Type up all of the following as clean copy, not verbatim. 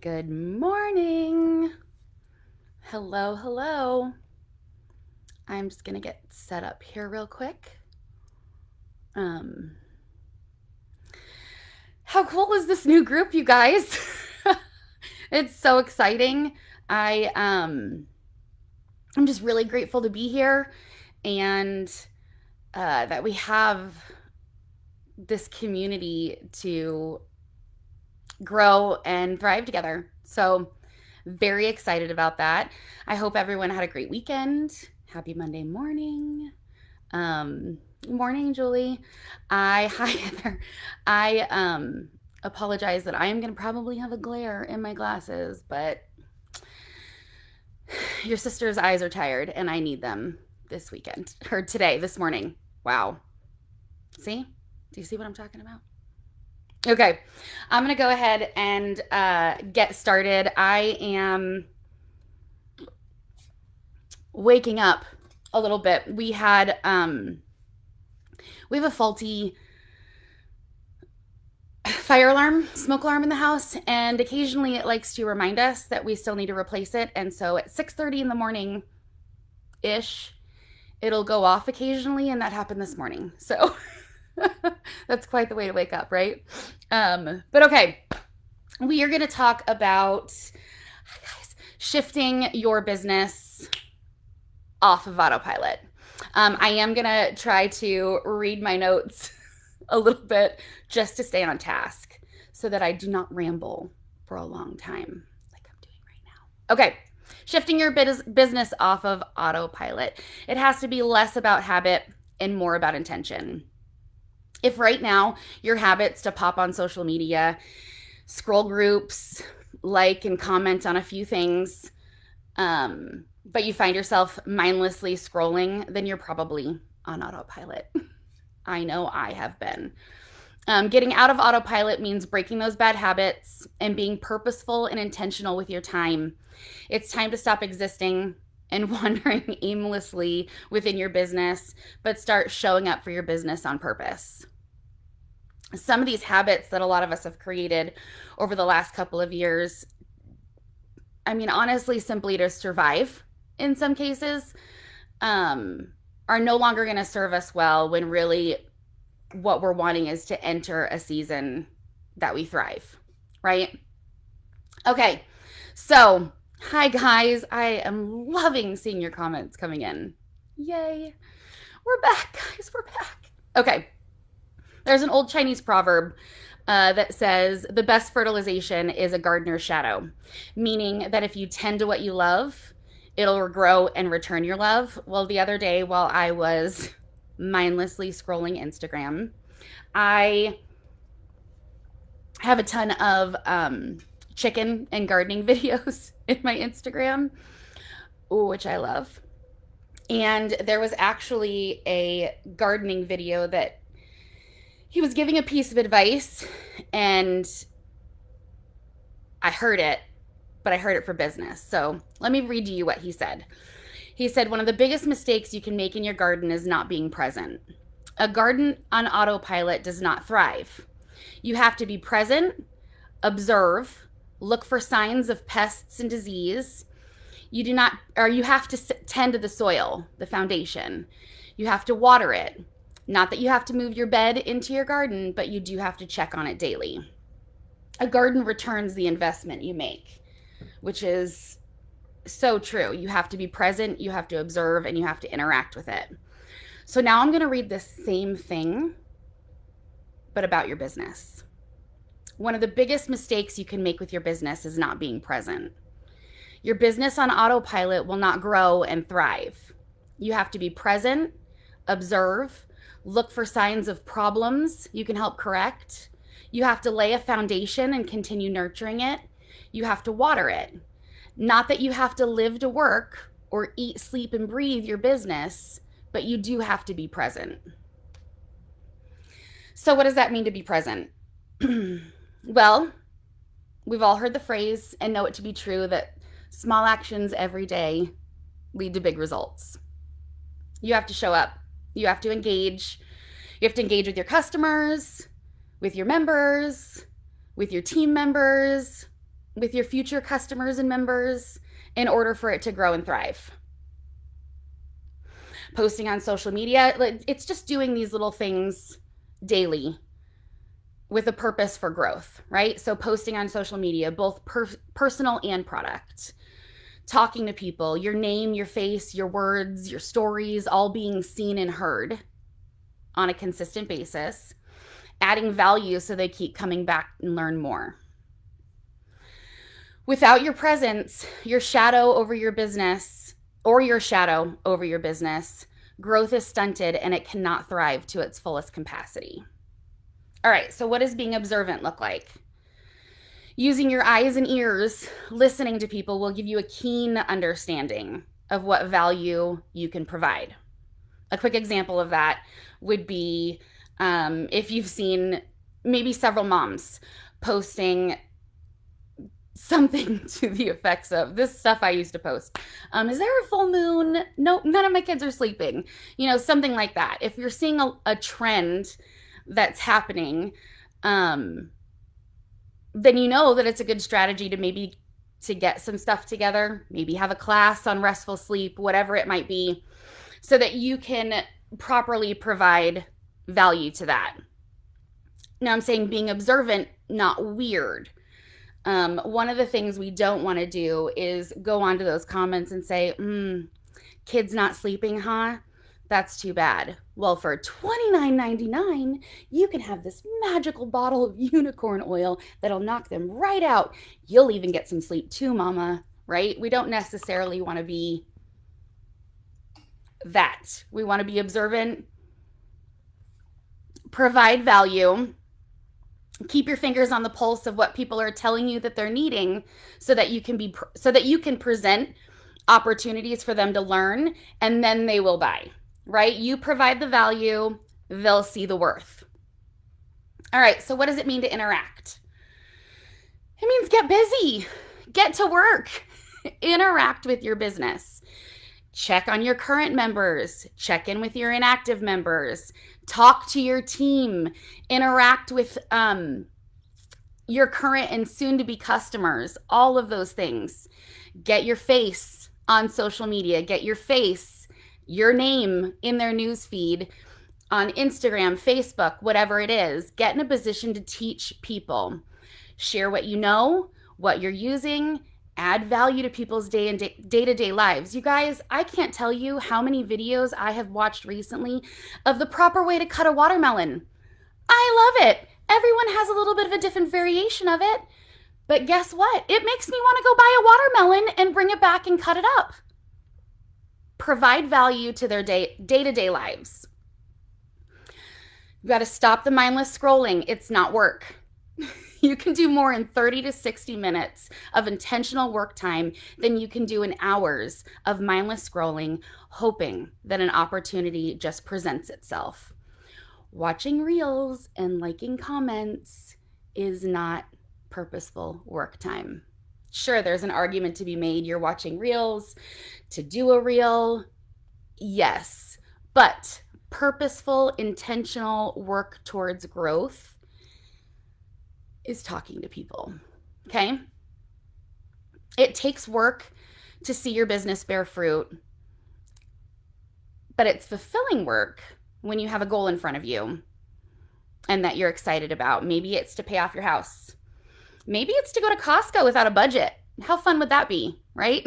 Good morning. Hello, hello. I'm just gonna get set up here real quick. How cool is this new group, you guys? It's so exciting. I'm just really grateful to be here and that we have this community to grow and thrive together. So, very excited about that. I hope everyone had a great weekend. Happy Monday morning. Morning, Julie. Hi Heather. I apologize that I am going to probably have a glare in my glasses, but your sister's eyes are tired and I need them this weekend or today, this morning. Wow. See? Do you see what I'm talking about? Okay, I'm gonna go ahead and get started. I am waking up a little bit. We have a faulty fire alarm, smoke alarm in the house, and occasionally it likes to remind us that we still need to replace it. And so at 6:30 in the morning ish, it'll go off occasionally, and that happened this morning. So that's quite the way to wake up, right? But okay, we are going to talk about shifting your business off of autopilot. I am going to try to read my notes a little bit just to stay on task so that I do not ramble for a long time like I'm doing right now. Okay, shifting your business off of autopilot. It has to be less about habit and more about intention. If right now your habit's to pop on social media, scroll groups, like and comment on a few things, but you find yourself mindlessly scrolling, then you're probably on autopilot. I know I have been. Getting out of autopilot means breaking those bad habits and being purposeful and intentional with your time. It's time to stop existing and wandering aimlessly within your business, but start showing up for your business on purpose. Some of these habits that a lot of us have created over the last couple of years, I mean, honestly, simply to survive in some cases, are no longer going to serve us well when really what we're wanting is to enter a season that we thrive, right? Okay, so hi guys, I am loving seeing your comments coming in. Yay, we're back, guys, we're back. Okay, there's an old Chinese proverb that says the best fertilization is a gardener's shadow, meaning that if you tend to what you love, it'll grow and return your love. Well, the other day while I was mindlessly scrolling Instagram, I have a ton of chicken and gardening videos in my Instagram, which I love. And there was actually a gardening video that he was giving a piece of advice, and I heard it, but I heard it for business. So let me read to you what he said. He said, one of the biggest mistakes you can make in your garden is not being present. A garden on autopilot does not thrive. You have to be present, observe, look for signs of pests and disease. You have to tend to the soil, the foundation. You have to water it. Not that you have to move your bed into your garden, but you do have to check on it daily. A garden returns the investment you make, which is so true. You have to be present, you have to observe, and you have to interact with it. So now I'm going to read this same thing, but about your business. One of the biggest mistakes you can make with your business is not being present. Your business on autopilot will not grow and thrive. You have to be present, observe, look for signs of problems you can help correct. You have to lay a foundation and continue nurturing it. You have to water it. Not that you have to live to work or eat, sleep, and breathe your business, but you do have to be present. So what does that mean to be present? Well, we've all heard the phrase and know it to be true that small actions every day lead to big results. You have to show up. You have to engage. You have to engage with your customers, with your members, with your team members, with your future customers and members in order for it to grow and thrive. Posting on social media, it's just doing these little things daily with a purpose for growth, right? So posting on social media, both personal and product, talking to people, your name, your face, your words, your stories, all being seen and heard on a consistent basis, adding value so they keep coming back and learn more. Without your presence, your shadow over your business, growth is stunted and it cannot thrive to its fullest capacity. All right, so what does being observant look like? Using your eyes and ears, listening to people will give you a keen understanding of what value you can provide. A quick example of that would be if you've seen maybe several moms posting something to the effects of this stuff I used to post. Is there a full moon? Nope, none of my kids are sleeping. Something like that. If you're seeing a trend that's happening, then you know that it's a good strategy to get some stuff together, maybe have a class on restful sleep, whatever it might be, so that you can properly provide value to that. Now I'm saying being observant, not weird. One of the things we don't want to do is go onto those comments and say, kids not sleeping, huh? That's too bad. Well, for $29.99, you can have this magical bottle of unicorn oil that'll knock them right out. You'll even get some sleep too, mama, right? We don't necessarily want to be that. We want to be observant, provide value, keep your fingers on the pulse of what people are telling you that they're needing so that you can present opportunities for them to learn, and then they will buy, right? You provide the value, they'll see the worth. All right, so what does it mean to interact? It means get busy, get to work, interact with your business. Check on your current members, check in with your inactive members, talk to your team, interact with your current and soon to be customers, all of those things. Get your face on social media, get your face, your name in their newsfeed on Instagram, Facebook, whatever it is. Get in a position to teach people. Share what you know, what you're using, add value to people's day-to-day lives. You guys, I can't tell you how many videos I have watched recently of the proper way to cut a watermelon. I love it. Everyone has a little bit of a different variation of it. But guess what? It makes me want to go buy a watermelon and bring it back and cut it up. Provide value to their day-to-day lives. You got to stop the mindless scrolling. It's not work. You can do more in 30 to 60 minutes of intentional work time than you can do in hours of mindless scrolling, hoping that an opportunity just presents itself. Watching reels and liking comments is not purposeful work time. Sure, there's an argument to be made. You're watching reels to do a reel. Yes, but purposeful, intentional work towards growth is talking to people, okay? It takes work to see your business bear fruit, but it's fulfilling work when you have a goal in front of you and that you're excited about. Maybe it's to pay off your house. Maybe it's to go to Costco without a budget. How fun would that be, right?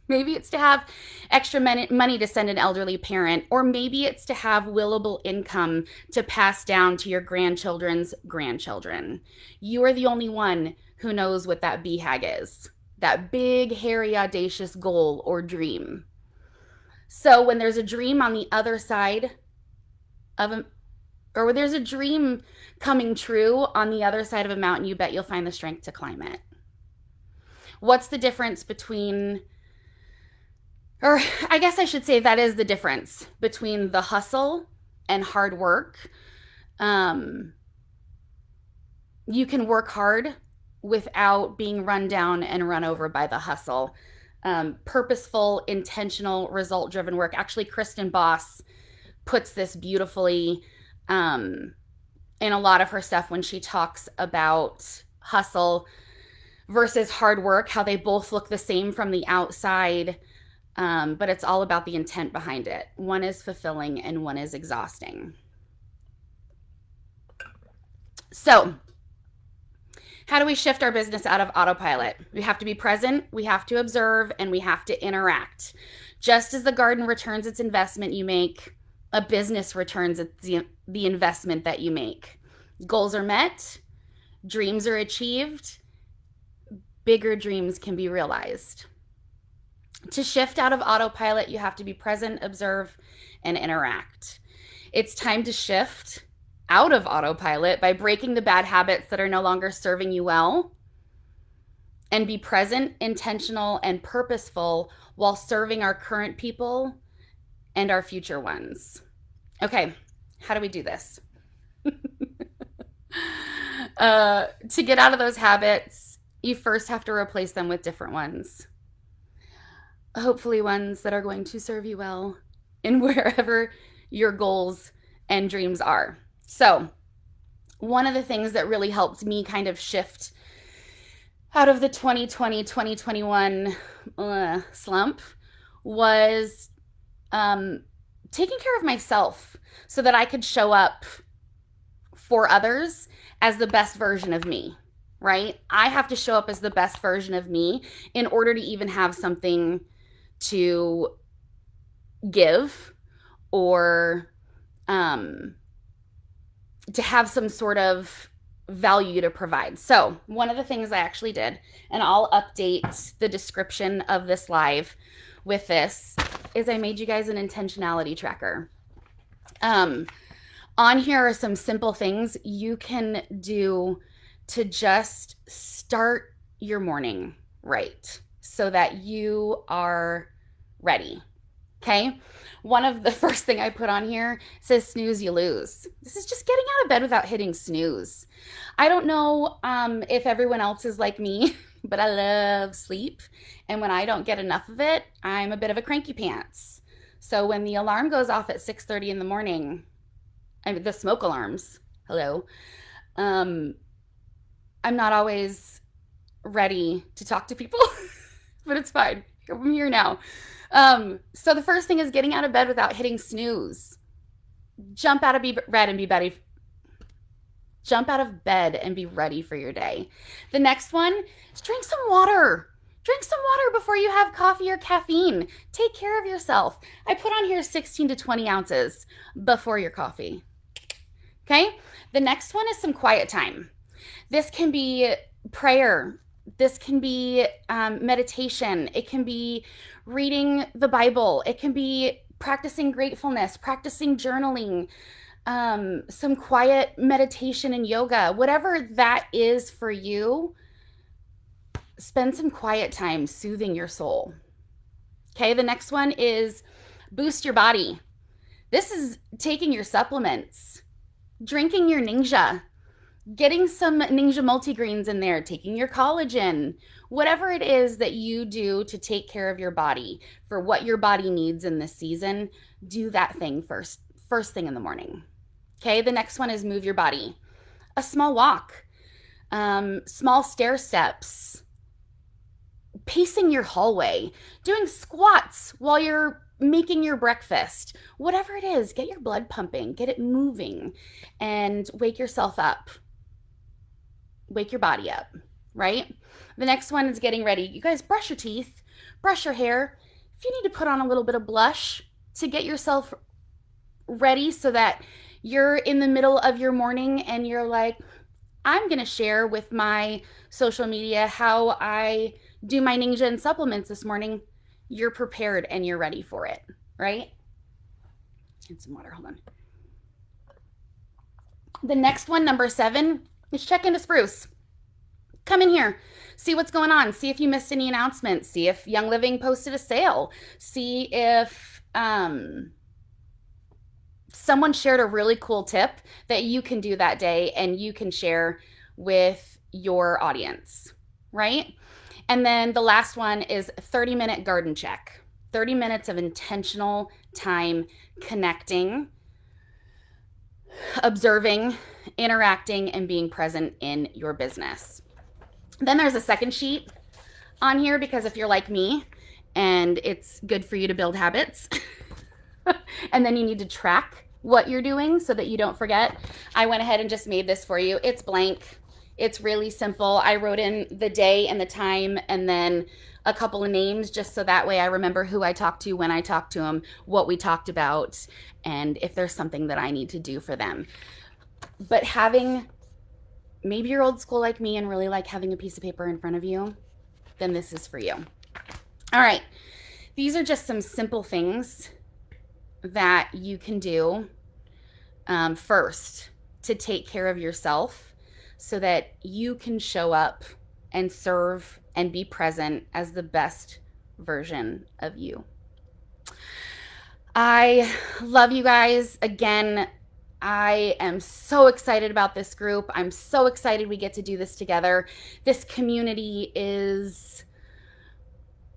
Maybe it's to have extra money to send an elderly parent, or maybe it's to have willable income to pass down to your grandchildren's grandchildren. You are the only one who knows what that BHAG is, that big, hairy, audacious goal or dream. So when there's a dream on the other side or when there's a dream coming true on the other side of a mountain, you bet you'll find the strength to climb it. What's the difference between, or I guess I should say that is the difference between the hustle and hard work. You can work hard without being run down and run over by the hustle. Purposeful, intentional, result-driven work. Actually, Kristen Boss puts this beautifully in a lot of her stuff when she talks about hustle versus hard work, how they both look the same from the outside, but it's all about the intent behind it. One is fulfilling and one is exhausting. So, how do we shift our business out of autopilot? We have to be present, we have to observe, and we have to interact. Just as the garden returns its investment you make, a business returns the investment that you make. Goals are met, dreams are achieved, bigger dreams can be realized. To shift out of autopilot, you have to be present, observe, and interact. It's time to shift out of autopilot by breaking the bad habits that are no longer serving you well, and be present, intentional, and purposeful while serving our current people and our future ones. Okay, how do we do this? To get out of those habits, you first have to replace them with different ones. Hopefully ones that are going to serve you well in wherever your goals and dreams are. So, one of the things that really helped me kind of shift out of the 2020-2021 slump was taking care of myself so that I could show up for others as the best version of me, right? I have to show up as the best version of me in order to even have something to give or to have some sort of value to provide. So one of the things I actually did, and I'll update the description of this live with this, is I made you guys an intentionality tracker. On here are some simple things you can do to just start your morning right so that you are ready. Okay? One of the first thing I put on here says snooze, you lose. This is just getting out of bed without hitting snooze. I don't know if everyone else is like me, but I love sleep. And when I don't get enough of it, I'm a bit of a cranky pants. So when the alarm goes off at 6:30 in the morning, the smoke alarms, hello, I'm not always ready to talk to people, but it's fine. I'm here now. So the first thing is getting out of bed without hitting snooze. Jump out of bed and be ready. Jump out of bed and be ready for your day. The next one is drink some water. Drink some water before you have coffee or caffeine. Take care of yourself. I put on here 16 to 20 ounces before your coffee. Okay? The next one is some quiet time. This can be prayer. This can be meditation. It can be reading the Bible. It can be practicing gratefulness, practicing journaling, some quiet meditation and yoga. Whatever that is for you, spend some quiet time soothing your soul. Okay, the next one is boost your body. This is taking your supplements, drinking your Ninja, getting some Ninja multigreens in there, taking your collagen, whatever it is that you do to take care of your body for what your body needs in this season, do that thing first thing in the morning. Okay, the next one is move your body. A small walk, small stair steps, pacing your hallway, doing squats while you're making your breakfast, whatever it is, get your blood pumping, get it moving, and wake yourself up. Wake your body up, right? The next one is getting ready. You guys brush your teeth, brush your hair. If you need to put on a little bit of blush to get yourself ready so that you're in the middle of your morning and you're like, I'm going to share with my social media how I do my Ninja and supplements this morning. You're prepared and you're ready for it, right? Get some water, hold on. The next one, number 7, is check into Spruce. Come in here, see what's going on, see if you missed any announcements, see if Young Living posted a sale, see if someone shared a really cool tip that you can do that day and you can share with your audience, right? And then the last one is 30-minute garden check. 30 minutes of intentional time connecting, observing, interacting, and being present in your business. Then there's a second sheet on here because if you're like me and it's good for you to build habits and then you need to track what you're doing so that you don't forget, I went ahead and just made this for you. It's blank. It's really simple. I wrote in the day and the time and then a couple of names just so that way I remember who I talked to, when I talked to them, what we talked about, and if there's something that I need to do for them. But maybe you're old school like me and really like having a piece of paper in front of you, then this is for you. All right. These are just some simple things that you can do first to take care of yourself so that you can show up and serve and be present as the best version of you. I love you guys. Again, I am so excited about this group. I'm so excited we get to do this together. This community is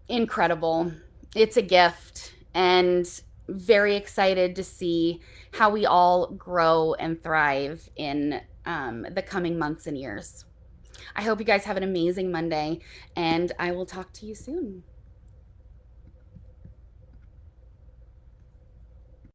incredible. It's a gift, and very excited to see how we all grow and thrive in the coming months and years. I hope you guys have an amazing Monday, and I will talk to you soon.